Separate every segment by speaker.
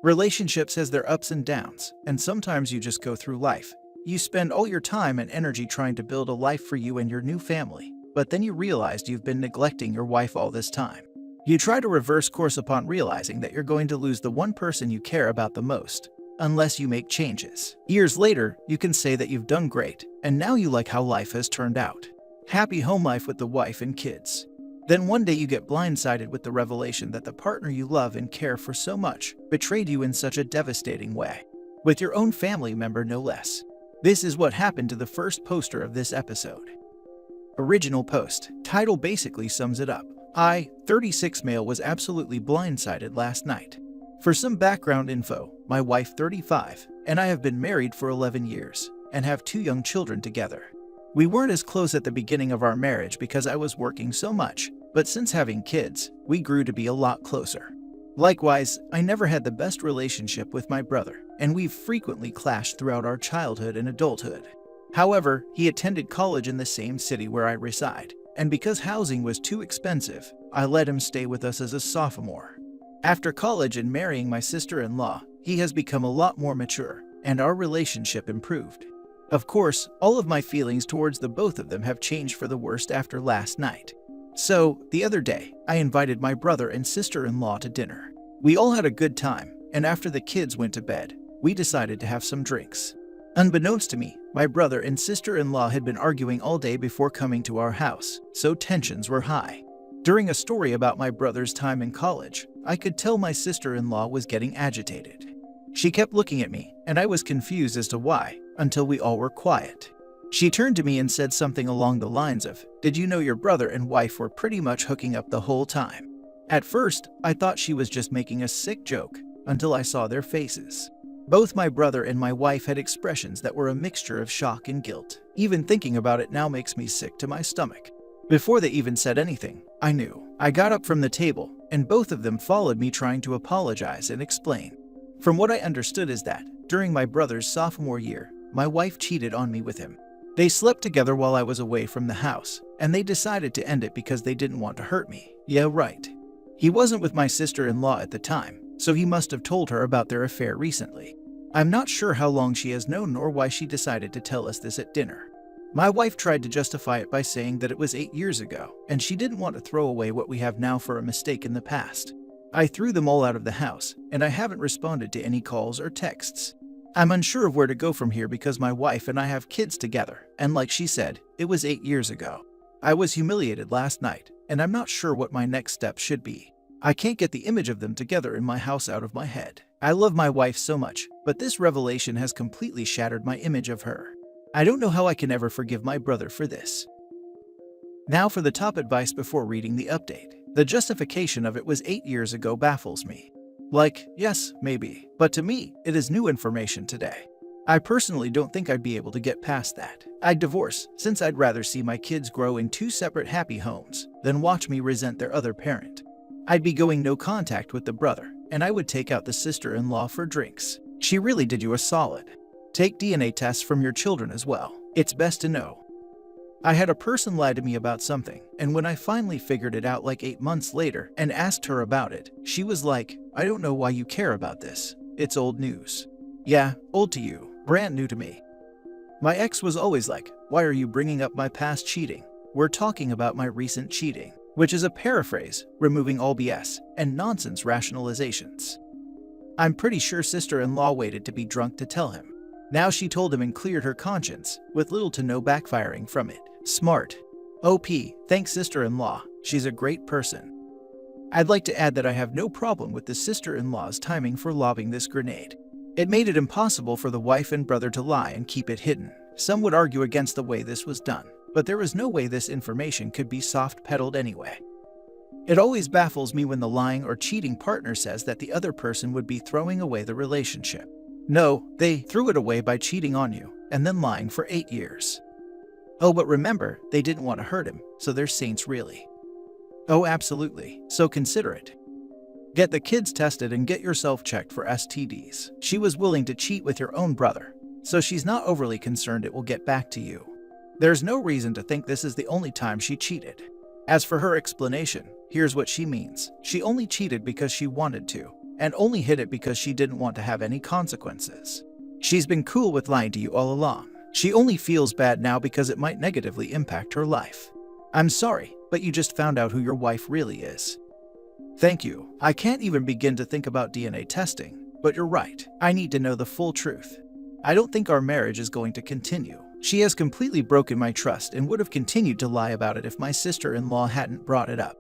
Speaker 1: Relationships has their ups and downs, and sometimes you just go through life. You spend all your time and energy trying to build a life for you and your new family, but then you realized you've been neglecting your wife all this time. You try to reverse course upon realizing that you're going to lose the one person you care about the most, unless you make changes. Years later, you can say that you've done great, and now you like how life has turned out. Happy home life with the wife and kids. Then one day you get blindsided with the revelation that the partner you love and care for so much betrayed you in such a devastating way. With your own family member, no less. This is what happened to the first poster of this episode. Original post. Title basically sums it up. I, 36 male, was absolutely blindsided last night. For some background info, my wife 35, and I have been married for 11 years, and have 2 young children together. We weren't as close at the beginning of our marriage because I was working so much, but since having kids, we grew to be a lot closer. Likewise, I never had the best relationship with my brother, and we've frequently clashed throughout our childhood and adulthood. However, he attended college in the same city where I reside, and because housing was too expensive, I let him stay with us as a sophomore. After college and marrying my sister-in-law, he has become a lot more mature, and our relationship improved. Of course, all of my feelings towards the both of them have changed for the worst after last night. So, the other day, I invited my brother and sister-in-law to dinner. We all had a good time, and after the kids went to bed, we decided to have some drinks. Unbeknownst to me, my brother and sister-in-law had been arguing all day before coming to our house, so tensions were high. During a story about my brother's time in college, I could tell my sister-in-law was getting agitated. She kept looking at me, and I was confused as to why, until we all were quiet. She turned to me and said something along the lines of, "Did you know your brother and wife were pretty much hooking up the whole time?" At first, I thought she was just making a sick joke, until I saw their faces. Both my brother and my wife had expressions that were a mixture of shock and guilt. Even thinking about it now makes me sick to my stomach. Before they even said anything, I knew. I got up from the table, and both of them followed me trying to apologize and explain. From what I understood is that, during my brother's sophomore year, my wife cheated on me with him. They slept together while I was away from the house, and they decided to end it because they didn't want to hurt me. Yeah, right. He wasn't with my sister-in-law at the time, so he must have told her about their affair recently. I'm not sure how long she has known nor why she decided to tell us this at dinner. My wife tried to justify it by saying that it was 8 years ago, and she didn't want to throw away what we have now for a mistake in the past. I threw them all out of the house, and I haven't responded to any calls or texts. I'm unsure of where to go from here because my wife and I have kids together, and like she said, it was 8 years ago. I was humiliated last night, and I'm not sure what my next step should be. I can't get the image of them together in my house out of my head. I love my wife so much, but this revelation has completely shattered my image of her. I don't know how I can ever forgive my brother for this. Now for the top advice before reading the update. The justification of it was 8 years ago baffles me. Like, yes, maybe, but to me, it is new information today. I personally don't think I'd be able to get past that. I'd divorce, since I'd rather see my kids grow in 2 separate happy homes than watch me resent their other parent. I'd be going no contact with the brother, and I would take out the sister-in-law for drinks. She really did you a solid. Take DNA tests from your children as well. It's best to know. I had a person lie to me about something, and when I finally figured it out like 8 months later and asked her about it, she was like, "I don't know why you care about this. It's old news." Yeah, old to you, brand new to me. My ex was always like, "Why are you bringing up my past cheating? We're talking about my recent cheating," which is a paraphrase, removing all BS and nonsense rationalizations. I'm pretty sure sister-in-law waited to be drunk to tell him. Now she told him and cleared her conscience, with little to no backfiring from it. Smart. OP, thanks sister-in-law, she's a great person. I'd like to add that I have no problem with the sister-in-law's timing for lobbing this grenade. It made it impossible for the wife and brother to lie and keep it hidden. Some would argue against the way this was done, but there was no way this information could be soft-pedaled anyway. It always baffles me when the lying or cheating partner says that the other person would be throwing away the relationship. No, they threw it away by cheating on you, and then lying for 8 years. Oh, but remember, they didn't want to hurt him, so they're saints really. Oh, absolutely, so consider it. Get the kids tested and get yourself checked for STDs. She was willing to cheat with your own brother, so she's not overly concerned it will get back to you. There's no reason to think this is the only time she cheated. As for her explanation, here's what she means. She only cheated because she wanted to, and only hid it because she didn't want to have any consequences. She's been cool with lying to you all along. She only feels bad now because it might negatively impact her life. I'm sorry, but you just found out who your wife really is. Thank you. I can't even begin to think about DNA testing, but you're right. I need to know the full truth. I don't think our marriage is going to continue. She has completely broken my trust and would have continued to lie about it if my sister-in-law hadn't brought it up.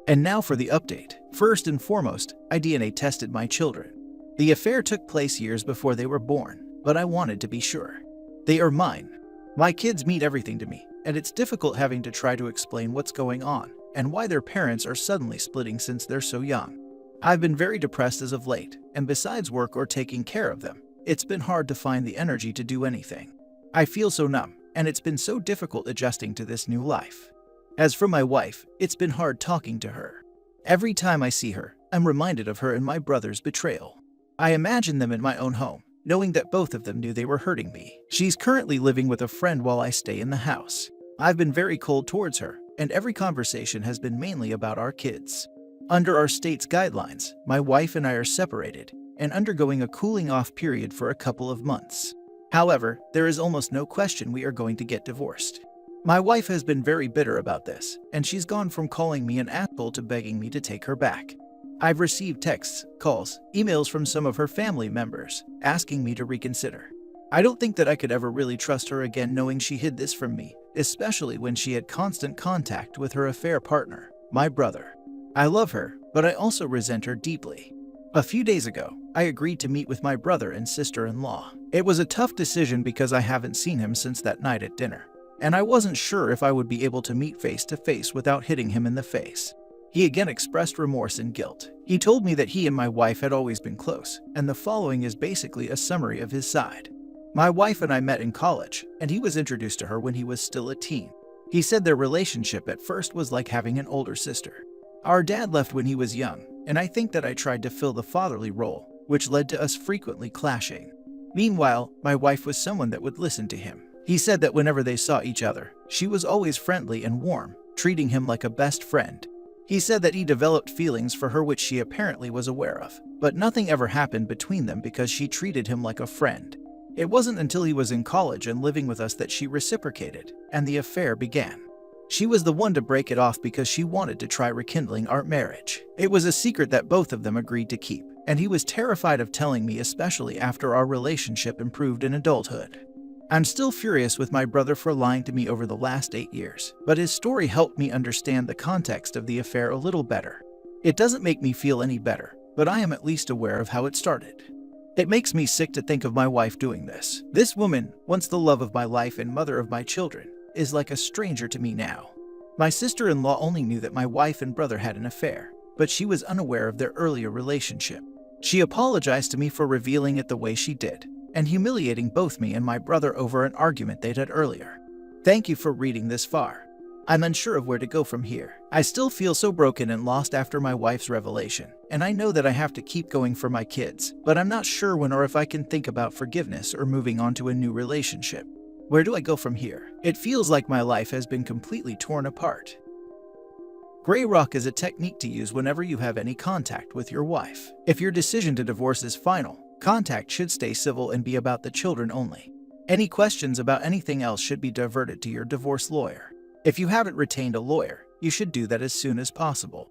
Speaker 1: And now for the update. First and foremost, I DNA tested my children. The affair took place years before they were born, but I wanted to be sure. They are mine. My kids mean everything to me, and it's difficult having to try to explain what's going on and why their parents are suddenly splitting since they're so young. I've been very depressed as of late, and besides work or taking care of them, it's been hard to find the energy to do anything. I feel so numb, and it's been so difficult adjusting to this new life. As for my wife, it's been hard talking to her. Every time I see her, I'm reminded of her and my brother's betrayal. I imagine them in my own home, knowing that both of them knew they were hurting me. She's currently living with a friend while I stay in the house. I've been very cold towards her, and every conversation has been mainly about our kids. Under our state's guidelines, my wife and I are separated and undergoing a cooling-off period for a couple of months. However, there is almost no question we are going to get divorced. My wife has been very bitter about this, and she's gone from calling me an asshole to begging me to take her back. I've received texts, calls, emails from some of her family members asking me to reconsider. I don't think that I could ever really trust her again knowing she hid this from me, especially when she had constant contact with her affair partner, my brother. I love her, but I also resent her deeply. A few days ago, I agreed to meet with my brother and sister-in-law. It was a tough decision because I haven't seen him since that night at dinner, and I wasn't sure if I would be able to meet face to face without hitting him in the face. He again expressed remorse and guilt. He told me that he and my wife had always been close, and the following is basically a summary of his side. My wife and I met in college, and he was introduced to her when he was still a teen. He said their relationship at first was like having an older sister. Our dad left when he was young, and I think that I tried to fill the fatherly role, which led to us frequently clashing. Meanwhile, my wife was someone that would listen to him. He said that whenever they saw each other, she was always friendly and warm, treating him like a best friend. He said that he developed feelings for her which she apparently was aware of, but nothing ever happened between them because she treated him like a friend. It wasn't until he was in college and living with us that she reciprocated, and the affair began. She was the one to break it off because she wanted to try rekindling our marriage. It was a secret that both of them agreed to keep, and he was terrified of telling me, especially after our relationship improved in adulthood. I'm still furious with my brother for lying to me over the last 8 years, but his story helped me understand the context of the affair a little better. It doesn't make me feel any better, but I am at least aware of how it started. It makes me sick to think of my wife doing this. This woman, once the love of my life and mother of my children, is like a stranger to me now. My sister-in-law only knew that my wife and brother had an affair, but she was unaware of their earlier relationship. She apologized to me for revealing it the way she did, and humiliating both me and my brother over an argument they'd had earlier. Thank you for reading this far. I'm unsure of where to go from here. I still feel so broken and lost after my wife's revelation, and I know that I have to keep going for my kids, but I'm not sure when or if I can think about forgiveness or moving on to a new relationship. Where do I go from here? It feels like my life has been completely torn apart. Gray rock is a technique to use whenever you have any contact with your wife. If your decision to divorce is final, contact should stay civil and be about the children only. Any questions about anything else should be diverted to your divorce lawyer. If you haven't retained a lawyer, you should do that as soon as possible.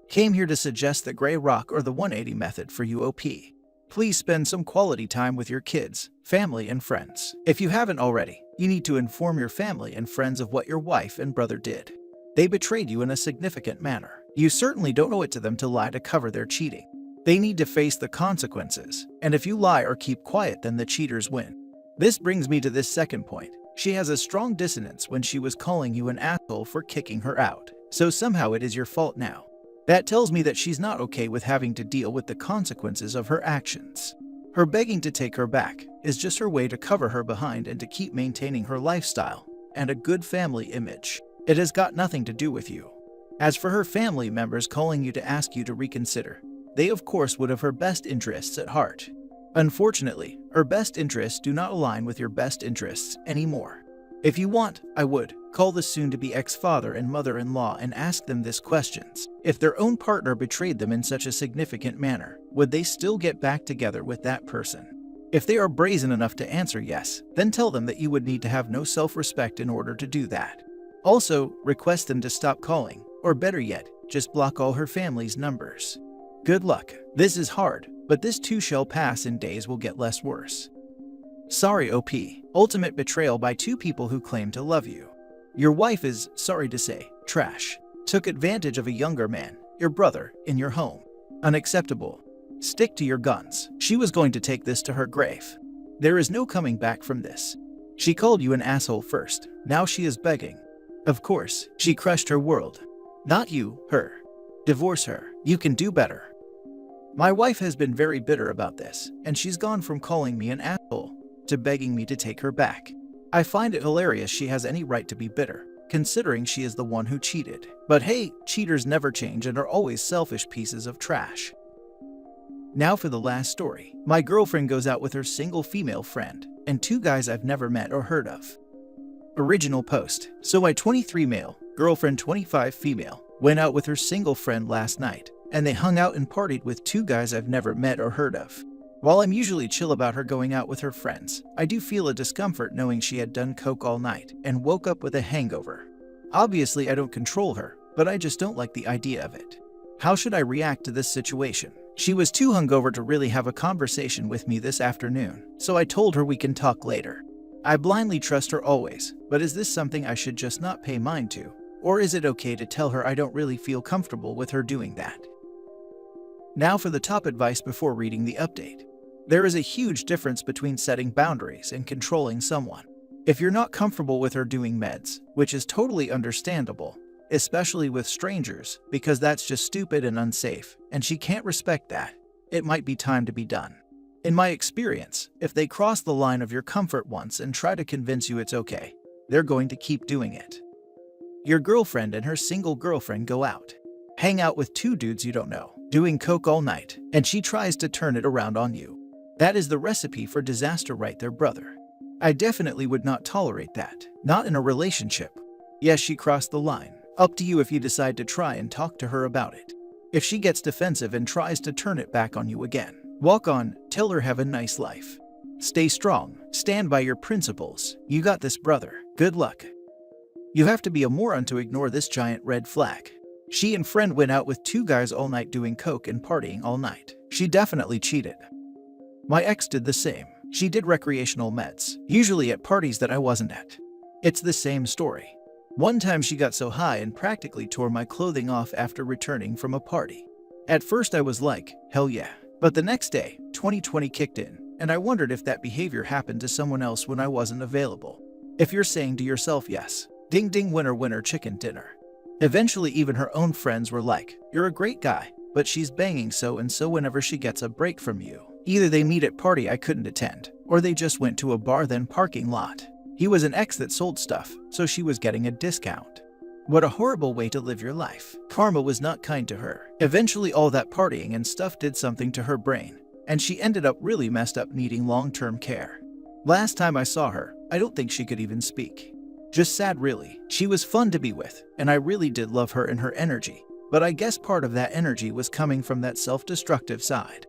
Speaker 1: Came here to suggest the gray rock or the 180 method for UOP. Please spend some quality time with your kids, family, and friends. If you haven't already, you need to inform your family and friends of what your wife and brother did. They betrayed you in a significant manner. You certainly don't owe it to them to lie to cover their cheating. They need to face the consequences, and if you lie or keep quiet, then the cheaters win. This brings me to this second point. She has a strong dissonance when she was calling you an asshole for kicking her out, so somehow it is your fault now. That tells me that she's not okay with having to deal with the consequences of her actions. Her begging to take her back is just her way to cover her behind and to keep maintaining her lifestyle and a good family image. It has got nothing to do with you. As for her family members calling you to ask you to reconsider, they of course would have her best interests at heart. Unfortunately, her best interests do not align with your best interests anymore. If you want, I would, Call the soon-to-be ex-father and mother-in-law and ask them these questions. If their own partner betrayed them in such a significant manner, would they still get back together with that person? If they are brazen enough to answer yes, then tell them that you would need to have no self-respect in order to do that. Also, request them to stop calling, or better yet, just block all her family's numbers. Good luck. This is hard, but this too shall pass and days will get less worse. Sorry OP. Ultimate betrayal by two people who claim to love you. Your wife is, sorry to say, trash. Took advantage of a younger man, your brother, in your home. Unacceptable. Stick to your guns. She was going to take this to her grave. There is no coming back from this. She called you an asshole first. Now she is begging. Of course, she crushed her world. Not you, her. Divorce her. You can do better. My wife has been very bitter about this, and she's gone from calling me an asshole to begging me to take her back. I find it hilarious she has any right to be bitter, considering she is the one who cheated. But hey, cheaters never change and are always selfish pieces of trash. Now for the last story. My girlfriend goes out with her single female friend, and two guys I've never met or heard of. Original post. So my 23 male, girlfriend 25 female, went out with her single friend last night, and they hung out and partied with two guys I've never met or heard of. While I'm usually chill about her going out with her friends, I do feel a discomfort knowing she had done coke all night and woke up with a hangover. Obviously I don't control her, but I just don't like the idea of it. How should I react to this situation? She was too hungover to really have a conversation with me this afternoon, so I told her we can talk later. I blindly trust her always, but is this something I should just not pay mind to? Or is it okay to tell her I don't really feel comfortable with her doing that? Now for the top advice before reading the update. There is a huge difference between setting boundaries and controlling someone. If you're not comfortable with her doing meds, which is totally understandable, especially with strangers, because that's just stupid and unsafe, and she can't respect that, it might be time to be done. In my experience, if they cross the line of your comfort once and try to convince you it's okay, they're going to keep doing it. Your girlfriend and her single girlfriend go out, hang out with two dudes you don't know, doing coke all night, and she tries to turn it around on you. That is the recipe for disaster right there, brother. I definitely would not tolerate that, not in a relationship. Yes, she crossed the line. Up to you if you decide to try and talk to her about it. If she gets defensive and tries to turn it back on you again, walk on, tell her have a nice life. Stay strong, stand by your principles. You got this, brother. Good luck. You have to be a moron to ignore this giant red flag. She and friend went out with two guys all night doing coke and partying all night. She definitely cheated. My ex did the same. She did recreational meds, usually at parties that I wasn't at. It's the same story. One time she got so high and practically tore my clothing off after returning from a party. At first I was like, hell yeah. But the next day, 2020 kicked in, and I wondered if that behavior happened to someone else when I wasn't available. If you're saying to yourself yes, ding ding winner winner chicken dinner. Eventually even her own friends were like, you're a great guy, but she's banging so and so whenever she gets a break from you. Either they meet at party I couldn't attend, or they just went to a bar then parking lot. He was an ex that sold stuff, so she was getting a discount. What a horrible way to live your life. Karma was not kind to her. Eventually all that partying and stuff did something to her brain, and she ended up really messed up needing long-term care. Last time I saw her, I don't think she could even speak. Just sad really. She was fun to be with, and I really did love her and her energy, but I guess part of that energy was coming from that self-destructive side.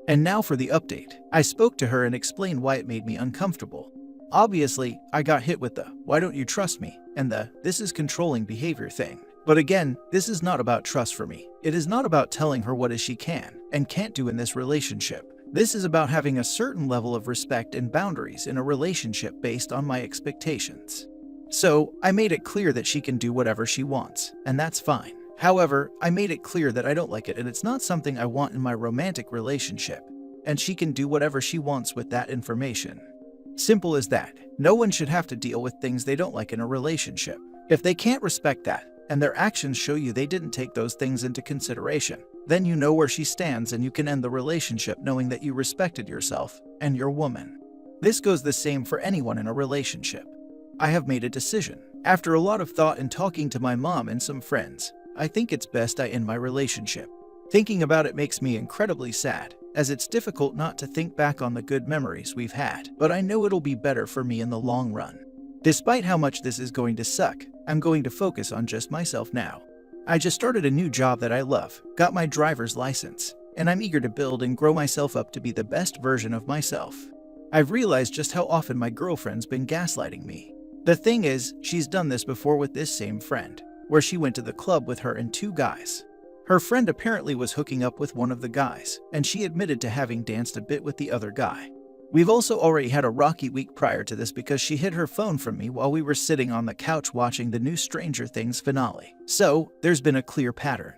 Speaker 1: And now for the update. I spoke to her and explained why it made me uncomfortable. Obviously, I got hit with the, why don't you trust me, and the, this is controlling behavior thing. But again, this is not about trust for me. It is not about telling her what she can and can't do in this relationship. This is about having a certain level of respect and boundaries in a relationship based on my expectations. So, I made it clear that she can do whatever she wants, and that's fine. However, I made it clear that I don't like it and it's not something I want in my romantic relationship, and she can do whatever she wants with that information. Simple as that. No one should have to deal with things they don't like in a relationship. If they can't respect that, and their actions show you they didn't take those things into consideration, then you know where she stands and you can end the relationship knowing that you respected yourself and your woman. This goes the same for anyone in a relationship. I have made a decision. After a lot of thought and talking to my mom and some friends, I think it's best I end my relationship. Thinking about it makes me incredibly sad, as it's difficult not to think back on the good memories we've had, but I know it'll be better for me in the long run. Despite how much this is going to suck, I'm going to focus on just myself now. I just started a new job that I love, got my driver's license, and I'm eager to build and grow myself up to be the best version of myself. I've realized just how often my girlfriend's been gaslighting me. The thing is, she's done this before with this same friend, where she went to the club with her and 2 guys. Her friend apparently was hooking up with one of the guys, and she admitted to having danced a bit with the other guy. We've also already had a rocky week prior to this because she hid her phone from me while we were sitting on the couch watching the new Stranger Things finale. So, there's been a clear pattern.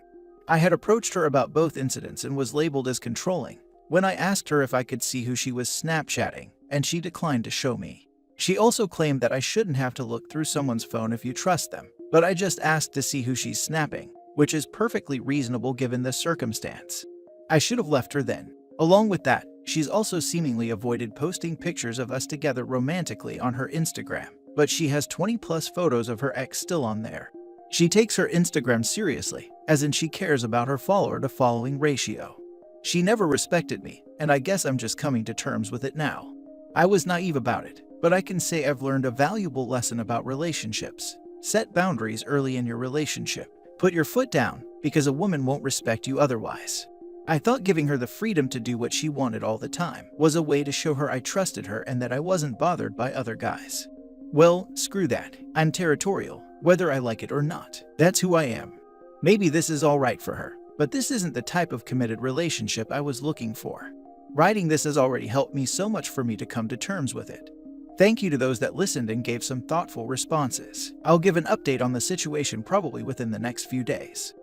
Speaker 1: I had approached her about both incidents and was labeled as controlling when I asked her if I could see who she was Snapchatting, and she declined to show me. She also claimed that I shouldn't have to look through someone's phone if you trust them, but I just asked to see who she's snapping, which is perfectly reasonable given the circumstance. I should have left her then. Along with that, she's also seemingly avoided posting pictures of us together romantically on her Instagram, but she has 20+ photos of her ex still on there. She takes her Instagram seriously, as in she cares about her follower to following ratio. She never respected me, and I guess I'm just coming to terms with it now. I was naive about it, but I can say I've learned a valuable lesson about relationships. Set boundaries early in your relationship. Put your foot down, because a woman won't respect you otherwise. I thought giving her the freedom to do what she wanted all the time was a way to show her I trusted her and that I wasn't bothered by other guys. Well, screw that. I'm territorial, whether I like it or not. That's who I am. Maybe this is all right for her, but this isn't the type of committed relationship I was looking for. Writing this has already helped me so much for me to come to terms with it. Thank you to those that listened and gave some thoughtful responses. I'll give an update on the situation probably within the next few days.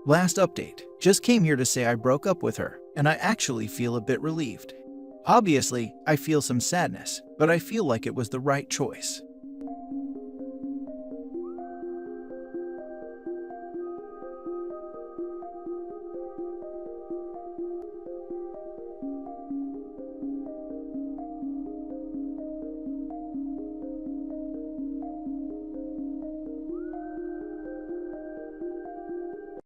Speaker 1: Last update. Just came here to say I broke up with her, and I actually feel a bit relieved. Obviously, I feel some sadness, but I feel like it was the right choice.